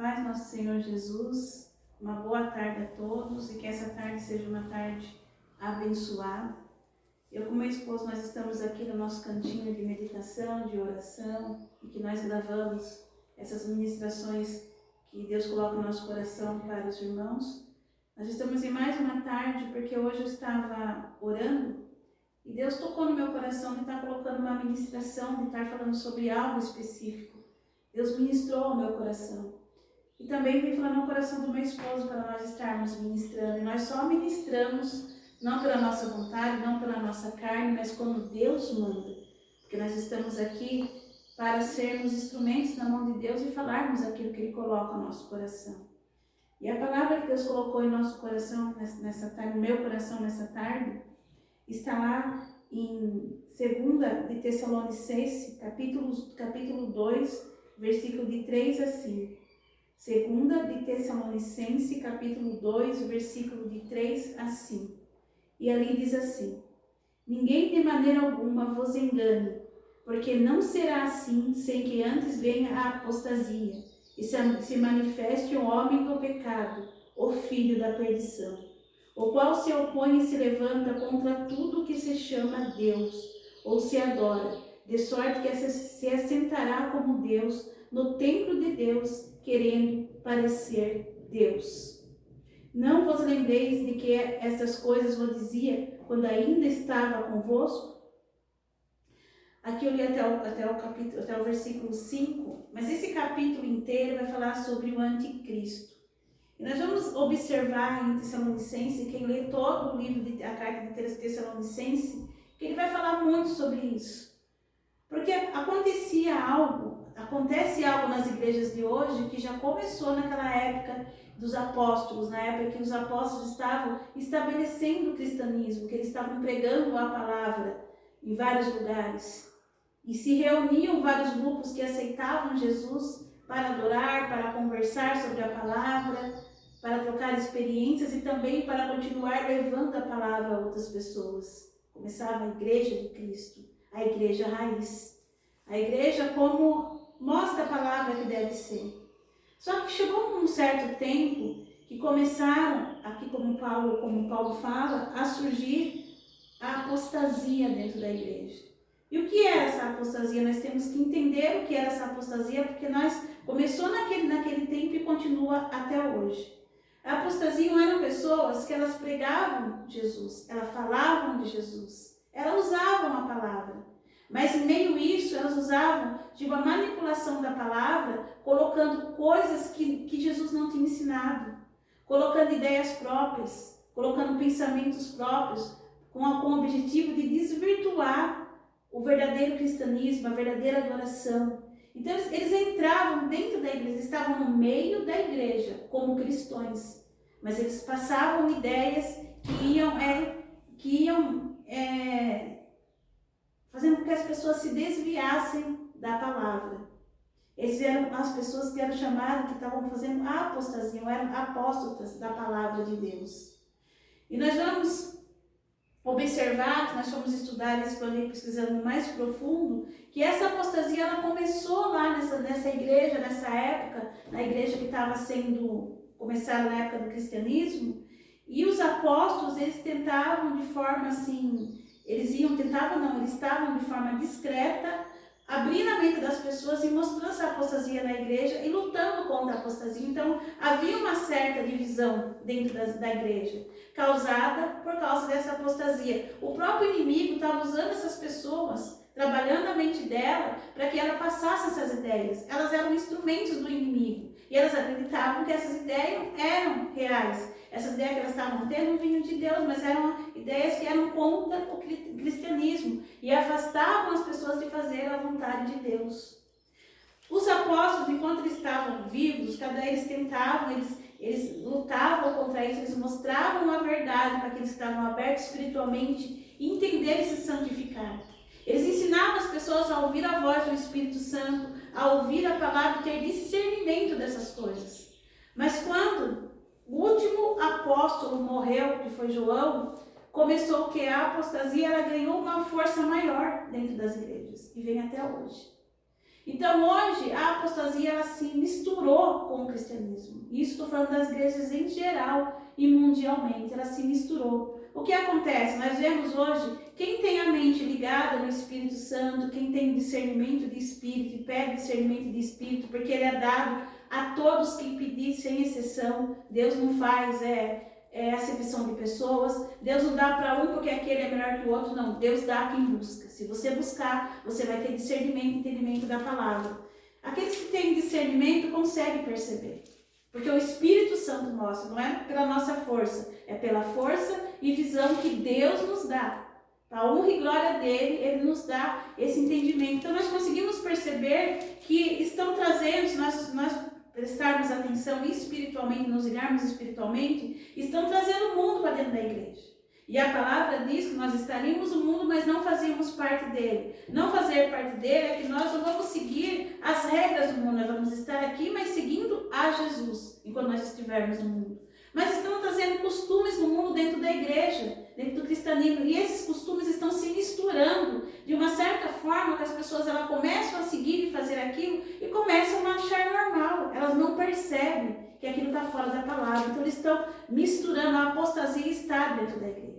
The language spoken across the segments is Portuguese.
paz, nosso Senhor Jesus, uma boa tarde a todos e que essa tarde seja uma tarde abençoada. Eu com meu esposo, nós estamos aqui no nosso cantinho de meditação, de oração, e que nós gravamos essas ministrações que Deus coloca no nosso coração para os irmãos. Nós estamos em mais uma tarde porque hoje eu estava orando e Deus tocou no meu coração de estar colocando uma ministração, de estar falando sobre algo específico. Deus ministrou ao meu coração. E também veio falar no coração do meu esposo para nós estarmos ministrando. E nós só ministramos, não pela nossa vontade, não pela nossa carne, mas quando Deus manda. Porque nós estamos aqui para sermos instrumentos na mão de Deus e falarmos aquilo que Ele coloca no nosso coração. E a palavra que Deus colocou em nosso coração nessa tarde, no meu coração nessa tarde, está lá em 2 de Tessalonicenses, capítulo 2, versículo de 3 a 5. 2 de Tessalonicenses, capítulo 2, versículo de 3 a 5. E ali diz assim: ninguém de maneira alguma vos engane, porque não será assim sem que antes venha a apostasia e se manifeste o homem do pecado, o filho da perdição, o qual se opõe e se levanta contra tudo que se chama Deus ou se adora, de sorte que se assentará como Deus no templo de Deus, querendo parecer Deus. Não vos lembreis de que estas coisas vos dizia quando ainda estava convosco? Aqui eu li até o versículo 5, mas esse capítulo inteiro vai falar sobre o anticristo. E nós vamos observar em Tessalonicenses, quem lê todo o livro, a carta de Tessalonicenses, que ele vai falar muito sobre isso. Porque acontece algo nas igrejas de hoje que já começou naquela época dos apóstolos, na época que os apóstolos estavam estabelecendo o cristianismo, que eles estavam pregando a palavra em vários lugares. E se reuniam vários grupos que aceitavam Jesus para adorar, para conversar sobre a palavra, para trocar experiências e também para continuar levando a palavra a outras pessoas. Começava a igreja de Cristo, a igreja raiz. A igreja como mostra a palavra que deve ser. Só que chegou um certo tempo que começaram, aqui como Paulo fala, a surgir a apostasia dentro da igreja. E o que é essa apostasia? Nós temos que entender o que era essa apostasia, porque começou naquele tempo e continua até hoje. A apostasia eram pessoas que elas pregavam Jesus, elas falavam de Jesus, elas usavam a palavra. Mas em meio a isso, elas usavam de uma manipulação da palavra, colocando coisas que Jesus não tinha ensinado, colocando ideias próprias, colocando pensamentos próprios, com o objetivo de desvirtuar o verdadeiro cristianismo, a verdadeira adoração. Então eles entravam dentro da igreja, estavam no meio da igreja como cristãos, mas eles passavam ideias que iam fazendo com que as pessoas se desviassem da palavra. Eles eram as pessoas que eram chamadas, que estavam fazendo a apostasia, eram apóstatas da palavra de Deus. E nós vamos observar, que nós fomos estudar esse plano pesquisando mais profundo, que essa apostasia ela começou lá nessa igreja, nessa época, na igreja que estava começada na época do cristianismo, e os apóstolos, eles tentavam de forma assim, eles estavam de forma discreta, abrindo a mente das pessoas e mostrando essa apostasia na igreja e lutando contra a apostasia. Então, havia uma certa divisão dentro da igreja, causada por causa dessa apostasia. O próprio inimigo estava usando essas pessoas, trabalhando a mente dela, para que ela passasse essas ideias. Elas eram instrumentos do inimigo. E elas acreditavam que essas ideias eram reais. Essas ideias que elas estavam tendo não vinham de Deus, mas eram ideias que eram contra o cristianismo e afastavam as pessoas de fazer a vontade de Deus. Os apóstolos, enquanto eles estavam vivos, eles tentavam, eles lutavam contra isso, eles mostravam a verdade para que eles estavam abertos espiritualmente e entenderem e se santificar. Eles ensinavam as pessoas a ouvir a voz do Espírito Santo, a ouvir a palavra, ter discernimento dessas coisas. Mas quando o último apóstolo morreu, que foi João, começou que a apostasia ela ganhou uma força maior dentro das igrejas e vem até hoje. Então hoje a apostasia ela se misturou com cristianismo. Isso estou falando das igrejas em geral e mundialmente, ela se misturou. O que acontece? Nós vemos hoje, quem tem a mente ligada no Espírito Santo, quem tem discernimento de Espírito e pede discernimento de Espírito, porque ele é dado a todos que pedir, sem exceção. Deus não faz acepção de pessoas, Deus não dá para um porque aquele é melhor que o outro, não. Deus dá a quem busca. Se você buscar, você vai ter discernimento e entendimento da palavra. Aqueles que têm discernimento conseguem perceber. Porque o Espírito Santo mostra, não é pela nossa força, é pela força e visão que Deus nos dá. A honra e glória dele, ele nos dá esse entendimento. Então nós conseguimos perceber que estão trazendo, se nós prestarmos atenção espiritualmente, nos ligarmos espiritualmente, estão trazendo o mundo para dentro da igreja. E a palavra diz que nós estaríamos no mundo, mas não fazíamos parte dele. Não fazer parte dele é que nós não vamos seguir as regras do mundo, nós vamos estar aqui, mas seguindo a Jesus, enquanto nós estivermos no mundo. Mas estão trazendo costumes no mundo dentro da igreja, dentro do cristianismo, e esses costumes estão se misturando de uma certa forma que as pessoas começam a seguir e fazer aquilo e começam a achar normal, elas não percebem que aquilo está fora da palavra, então eles estão misturando, a apostasia está dentro da igreja.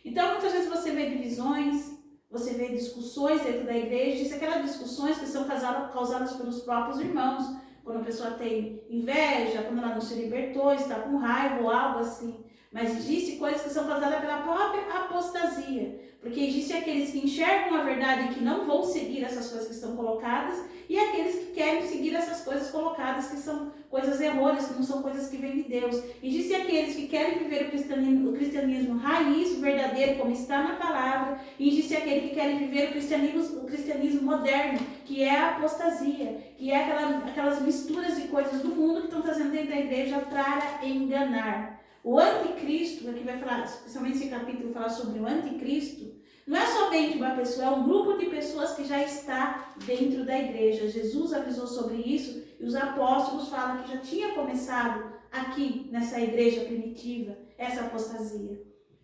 Então muitas vezes você vê divisões, você vê discussões dentro da igreja, isso é aquelas discussões que são causadas pelos próprios irmãos, quando a pessoa tem inveja, quando ela não se libertou, está com raiva ou algo assim. Mas existem coisas que são causadas pela própria apostasia. Porque existem aqueles que enxergam a verdade e que não vão seguir essas coisas que estão colocadas, e aqueles que querem seguir essas coisas colocadas, que são coisas errôneas, que não são coisas que vêm de Deus. Existem aqueles que querem viver o cristianismo raiz, verdadeiro, como está na palavra, e existe aquele que querem viver o cristianismo moderno, que é a apostasia, que é aquelas misturas de coisas do mundo que estão trazendo dentro da igreja para enganar. O anticristo, aqui vai falar, especialmente esse capítulo fala sobre o anticristo, não é somente uma pessoa, é um grupo de pessoas que já está dentro da igreja. Jesus avisou sobre isso e os apóstolos falam que já tinha começado aqui nessa igreja primitiva, essa apostasia.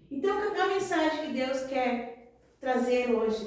Então a mensagem que Deus quer trazer hoje,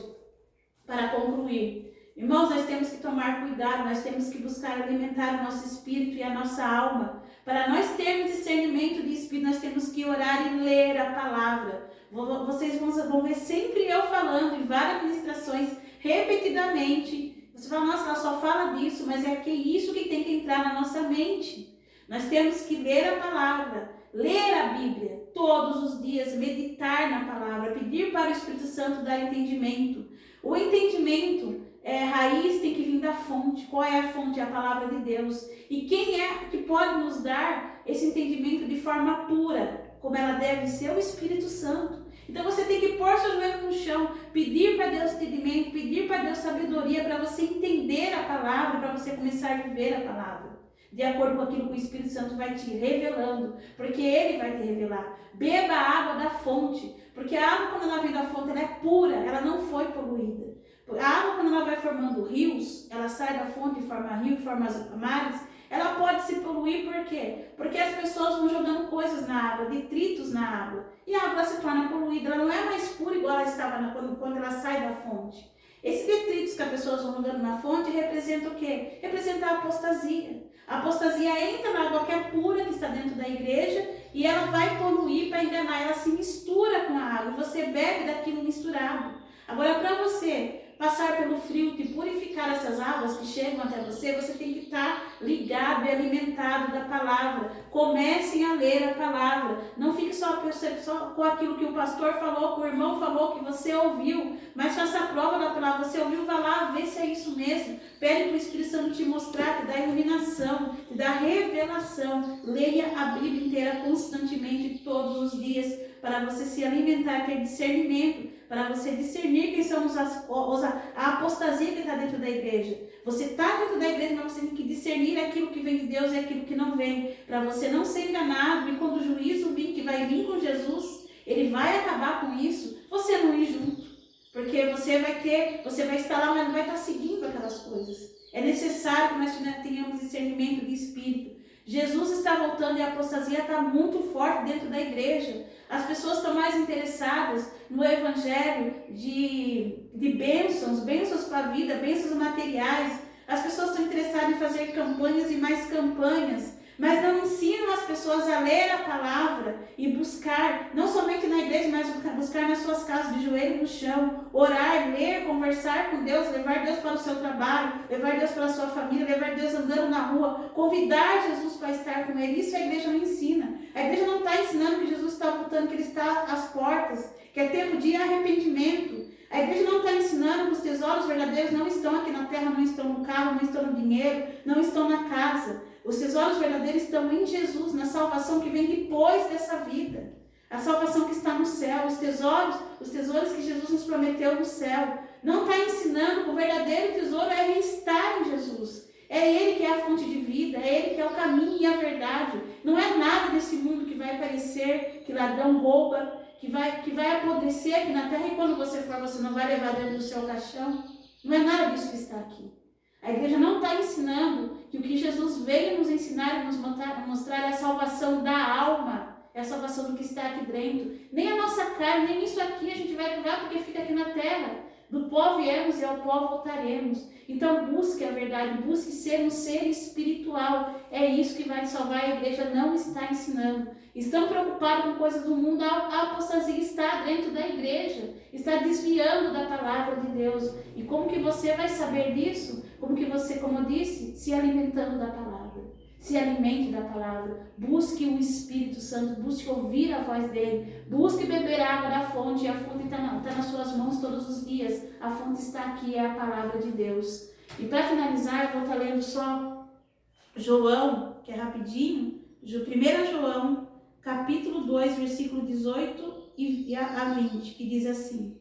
para concluir, irmãos, nós temos que tomar cuidado, nós temos que buscar alimentar o nosso espírito e a nossa alma. Para nós termos discernimento de espírito, nós temos que orar e ler a palavra. Vocês vão ver sempre eu falando em várias ministrações, repetidamente. Você fala, nossa, ela só fala disso, mas é que isso que tem que entrar na nossa mente. Nós temos que ler a palavra, ler a Bíblia todos os dias, meditar na palavra, pedir para o Espírito Santo dar entendimento. O entendimento raiz tem que vir da fonte. Qual é a fonte? É a palavra de Deus. E quem é que pode nos dar esse entendimento de forma pura, como ela deve ser? O Espírito Santo. Então você tem que pôr seus joelhos no chão, pedir para Deus entendimento, pedir para Deus sabedoria, para você entender a palavra, para você começar a viver a palavra, de acordo com aquilo que o Espírito Santo vai te revelando, porque Ele vai te revelar. Beba a água da fonte, porque a água, quando ela vem da fonte, ela é pura, ela não foi poluída. A água, quando ela vai formando rios, ela sai da fonte e forma rio, forma mares, ela pode se poluir, por quê? Porque as pessoas vão jogando coisas na água, detritos na água, e a água se torna poluída, ela não é mais pura igual ela estava quando ela sai da fonte. Esses detritos que as pessoas vão jogando na fonte representam o quê? Representa a apostasia. A apostasia entra na água que é pura, que está dentro da igreja, e ela vai poluir para enganar, ela se mistura com a água, e você bebe daquilo misturado. Agora, para você passar pelo filtro e purificar essas águas que chegam até você, você tem que estar ligado e alimentado da palavra. Comecem a ler a palavra. Não fique só com aquilo que o pastor falou, que o irmão falou, que você ouviu, mas faça a prova da palavra. Você ouviu, vá lá, vê se é isso mesmo. Pede para o Espírito Santo te mostrar, te dar iluminação, te dar revelação. Leia a Bíblia inteira constantemente, todos os dias, para você se alimentar, ter discernimento, para você discernir quem são a apostasia que está dentro da igreja. Você está dentro da igreja, mas você tem que discernir aquilo que vem de Deus e aquilo que não vem, para você não ser enganado, e quando o juízo vir, que vai vir com Jesus, ele vai acabar com isso, você não ir junto, porque você vai estar lá, mas não vai estar seguindo aquelas coisas. É necessário que nós tenhamos discernimento de espírito. Jesus está voltando e a apostasia está muito forte dentro da igreja. As pessoas estão mais interessadas no evangelho de bênçãos para a vida, bênçãos materiais. As pessoas estão interessadas em fazer campanhas e mais campanhas. mas não ensinam as pessoas a ler a palavra e buscar, não somente na igreja, mas buscar nas suas casas, de joelho no chão, orar, ler, conversar com Deus, levar Deus para o seu trabalho, levar Deus para a sua família, levar Deus andando na rua, convidar Jesus para estar com ele. Isso a igreja não ensina. A igreja não está ensinando que Jesus está voltando, que ele está às portas, que é tempo de arrependimento. A igreja não está ensinando que os tesouros verdadeiros não estão aqui na terra, não estão no carro, não estão no dinheiro, não estão na casa. Os tesouros verdadeiros estão em Jesus, na salvação que vem depois dessa vida. A salvação que está no céu, os tesouros que Jesus nos prometeu no céu. Não está ensinando que o verdadeiro tesouro é estar em Jesus. É Ele que é a fonte de vida, é Ele que é o caminho e a verdade. Não é nada desse mundo que vai parecer que ladrão rouba, que vai apodrecer aqui na terra, e quando você for, você não vai levar dentro do seu caixão. Não é nada disso que está aqui. A igreja não está ensinando que o que Jesus veio nos ensinar e nos mostrar é a salvação da alma, é a salvação do que está aqui dentro. Nem a nossa carne, nem isso aqui a gente vai levar porque fica aqui na terra. Do pó viemos e ao pó voltaremos. Então busque a verdade, busque ser um ser espiritual. É isso que vai te salvar. A igreja não está ensinando. Estão preocupados com coisas do mundo. A apostasia está dentro da igreja, está desviando da palavra de Deus. E como que você vai saber disso? Como que você, como eu disse, se alimentando da palavra. Se alimente da palavra, busque o Espírito Santo, busque ouvir a voz dele, busque beber água da fonte, e a fonte está nas suas mãos todos os dias, a fonte está aqui, é a palavra de Deus. E para finalizar, eu vou estar lendo só João, que é rapidinho, 1 João, capítulo 2, versículo 18 a 20, que diz assim: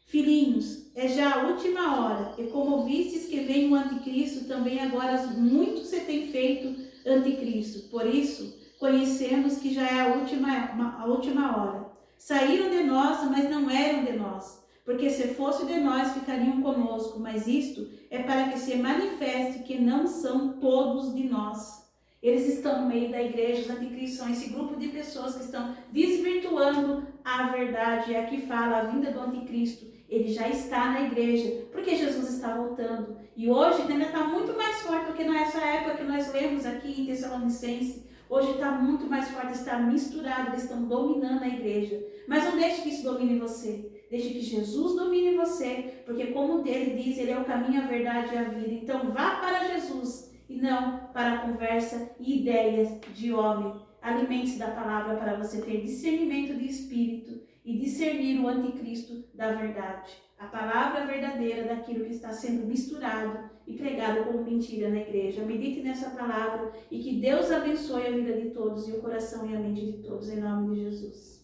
Filhinhos, é já a última hora, e como ouvistes que vem o anticristo, também agora muito se tem feito anticristo. Por isso, conhecemos que já é a última hora. Saíram de nós, mas não eram de nós, porque se fosse de nós, ficariam conosco, mas isto é para que se manifeste que não são todos de nós. Eles estão no meio da igreja, os anticristos são esse grupo de pessoas que estão desvirtuando a verdade, é a que fala a vinda do anticristo. Ele já está na igreja, porque Jesus está voltando. E hoje ainda está muito mais forte do que nessa época que nós lemos aqui em Tessalonicenses. Hoje está muito mais forte, está misturado, eles estão dominando a igreja. Mas não deixe que isso domine você. Deixe que Jesus domine você, porque como ele diz, ele é o caminho, a verdade e a vida. Então vá para Jesus e não para a conversa e ideias de homem. Alimente-se da palavra para você ter discernimento de espírito e discernir o anticristo da verdade. A palavra verdadeira daquilo que está sendo misturado e pregado como mentira na igreja. Medite nessa palavra e que Deus abençoe a vida de todos e o coração e a mente de todos, em nome de Jesus.